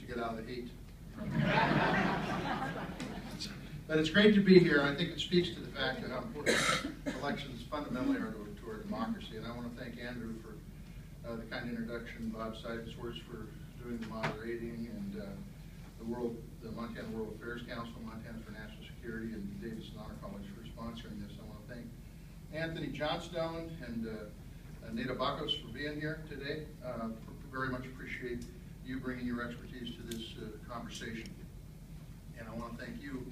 get out of the heat. But it's great to be here. I think it speaks to the fact that how important elections fundamentally are to our democracy. And I want to thank Andrew for the kind introduction, Bob Seifensworth for doing the moderating, and the Montana World Affairs Council, Montana for National Security, and Davidson Honor College for sponsoring this. I want to thank Anthony Johnstone and Neda Bakos for being here today. Very much appreciate you bringing your expertise to this conversation. And I want to thank you,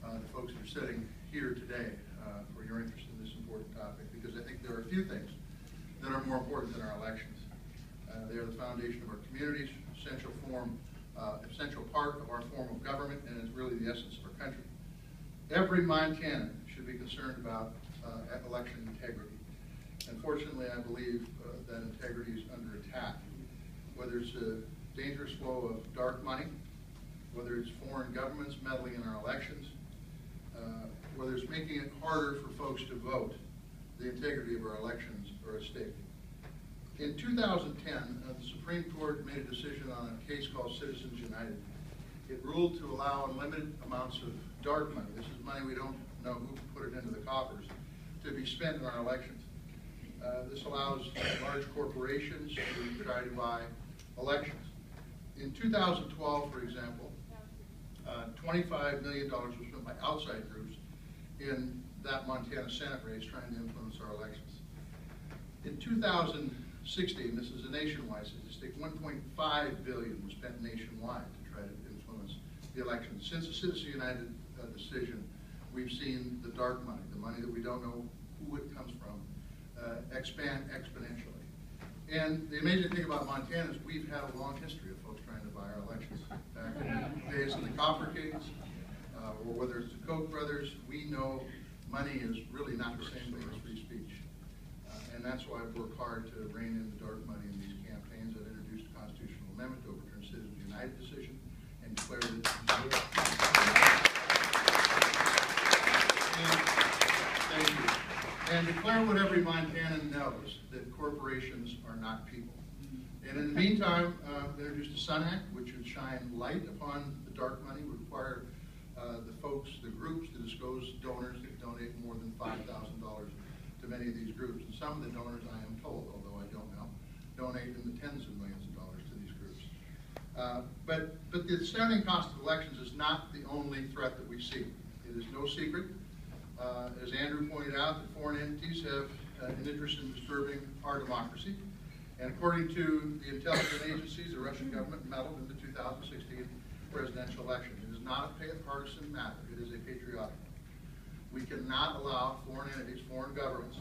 the folks that are sitting here today, for your interest in this important topic, because I think there are a few things that are more important than our elections. They are the foundation of our communities, essential part of our form of government, and it's really the essence of our country. Every Montanan should be concerned about election integrity. Unfortunately, I believe that integrity is under attack. Whether it's a dangerous flow of dark money, whether it's foreign governments meddling in our elections, whether it's making it harder for folks to vote, the integrity of our elections are at stake. In 2010, the Supreme Court made a decision on a case called Citizens United. It ruled to allow unlimited amounts of dark money. This is money we don't know who put it into the coffers, to be spent in our elections. This allows large corporations to try to buy elections. In 2012, for example, $25 million was spent by outside groups in that Montana Senate race trying to influence our elections. In 2016, this is a nationwide statistic, $1.5 billion was spent nationwide to try to influence the elections. Since the Citizens United decision, we've seen the dark money, the money that we don't know who it comes from, expand exponentially. And the amazing thing about Montana is we've had a long history of folks trying to buy our elections. Back in the days of the Copper Kings, or whether it's the Koch brothers, we know money is really not the same thing as free speech. And that's why I've worked hard to rein in the dark money in these campaigns. I've introduced a constitutional amendment to overturn Citizens United decision and declared it. Thank you. And declare what every Montanan knows, that corporations are not people. And in the meantime, introduced the Sun Act, which would shine light upon the dark money, would require the folks, the groups, to disclose donors that donate more than $5,000 to many of these groups. And some of the donors, I am told, although I don't know, donate in the tens of millions of dollars to these groups. But the standing cost of elections is not the only threat that we see. It is no secret, as Andrew pointed out, that foreign entities have an interest in disturbing our democracy. And according to the intelligence agencies, the Russian government meddled in the 2016 presidential election. It is not a partisan matter. It is a patriotic one. We cannot allow foreign entities, foreign governments,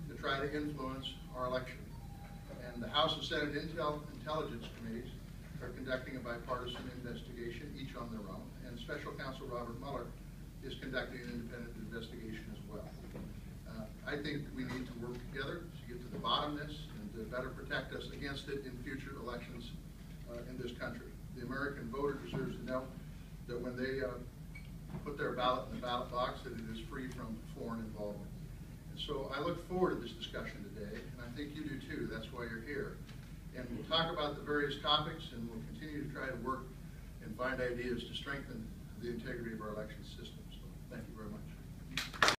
to try to influence our election. And the House and Senate Intelligence Committees are conducting a bipartisan investigation, each on their own. And Special Counsel Robert Mueller is conducting an independent investigation as well. I think we need to work together to get to the bottom of this and to better protect us against it in future elections in this country. The American voter deserves to know that when they put their ballot in the ballot box, that it is free from foreign involvement. And so I look forward to this discussion today, and I think you do too. That's why you're here. And we'll talk about the various topics, and we'll continue to try to work and find ideas to strengthen the integrity of our election system. So thank you very much.